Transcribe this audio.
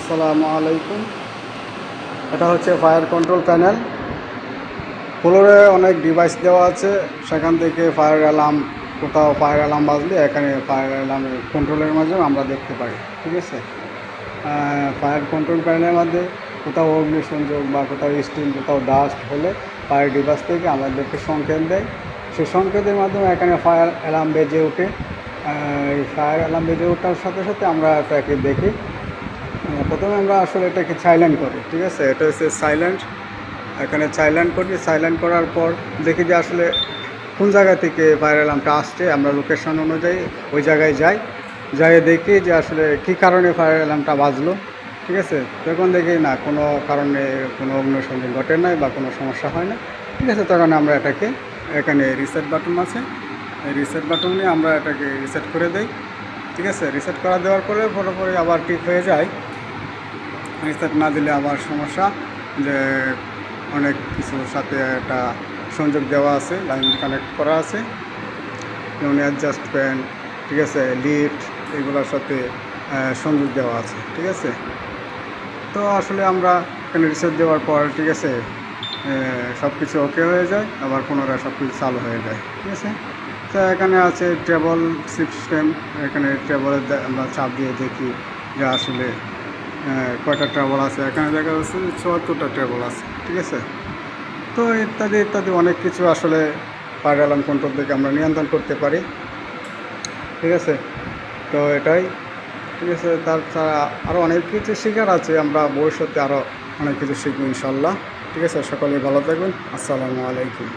আসসালামু আলাইকুম। এটা হচ্ছে ফায়ার কন্ট্রোল প্যানেল। ফ্লোরে অনেক ডিভাইস দেওয়া আছে, সেখান থেকে ফায়ার অ্যালার্ম, কোথাও ফায়ার অ্যালার্ম বাজলে এখানে ফায়ার অ্যালার্মের কন্ট্রোলের মাধ্যমে আমরা দেখতে পাই। ঠিক আছে, ফায়ার কন্ট্রোল প্যানেলের মধ্যে কোথাও অগ্নিসংযোগ বা কোথাও স্টিল, কোথাও ডাস্ট হলে ফায়ার ডিভাইস থেকে আমাদেরকে সংকেত দেয়। সেই সংকেতের মাধ্যমে এখানে ফায়ার অ্যালার্ম বেজে ওঠে। এই ফায়ার অ্যালার্ম বেজে ওঠার সাথে সাথে আমরা এটাকে দেখি। প্রথমে আমরা আসলে এটাকে সাইলেন্ট করি। ঠিক আছে, এটা হচ্ছে সাইলেন্ট। এখানে সাইলেন্ট করি, সাইলেন্ট করার পর দেখি যে আসলে কোন জায়গা থেকে ফায়ার অ্যালার্মটা আসছে। আমরা লোকেশন অনুযায়ী ওই জায়গায় যাই দেখি যে আসলে কী কারণে ফায়ার অ্যালার্মটা বাজলো। ঠিক আছে, তখন দেখি না কোনো কারণে কোনো অগ্নিসংযোগ ঘটে নাই বা কোনো সমস্যা হয় না। ঠিক আছে, তখন আমরা এটাকে, এখানে রিসেট বাটন আছে, এই রিসেট বাটন নিয়ে আমরা এটাকে রিসেট করে দেই। ঠিক আছে, রিসেট করা দেওয়ার পরে পুরোপুরি আবার ঠিক হয়ে যায়। রিসেট না দিলে আবার সমস্যা, যে অনেক কিছুর সাথে একটা সংযোগ দেওয়া আছে, লাইন কানেক্ট করা আছে, যেমন অ্যাডজাস্ট ফ্যান, ঠিক আছে, লিফট, এগুলোর সাথে সংযোগ দেওয়া আছে। ঠিক আছে, তো আসলে আমরা এখানে রিসেট দেওয়ার পর, ঠিক আছে, সব কিছু ওকে হয়ে যায়, আবার পুনরায় সব কিছু চালু হয়ে যায়। ঠিক আছে, তো এখানে আছে ট্রেবল সিস্টেম। এখানে ট্রেবলের আমরা চাপ দিয়ে দেখি যে আসলে কয়টা ট্রেবল আছে। এখানে দেখা যাচ্ছে 74টা ট্রেবল আছে। ঠিক আছে, তো ইত্যাদি ইত্যাদি অনেক কিছু আসলে ফায়ার অ্যালার্ম কন্ট্রোল থেকে আমরা নিয়ন্ত্রণ করতে পারি। ঠিক আছে, তো এটাই। ঠিক আছে, তাছাড়া আরও অনেক কিছু শেখার আছে, আমরা ভবিষ্যতে আরও অনেক কিছু শিখব ইনশাল্লাহ। ঠিক আছে, সকলেই ভালো থাকবেন। আসসালামু আলাইকুম।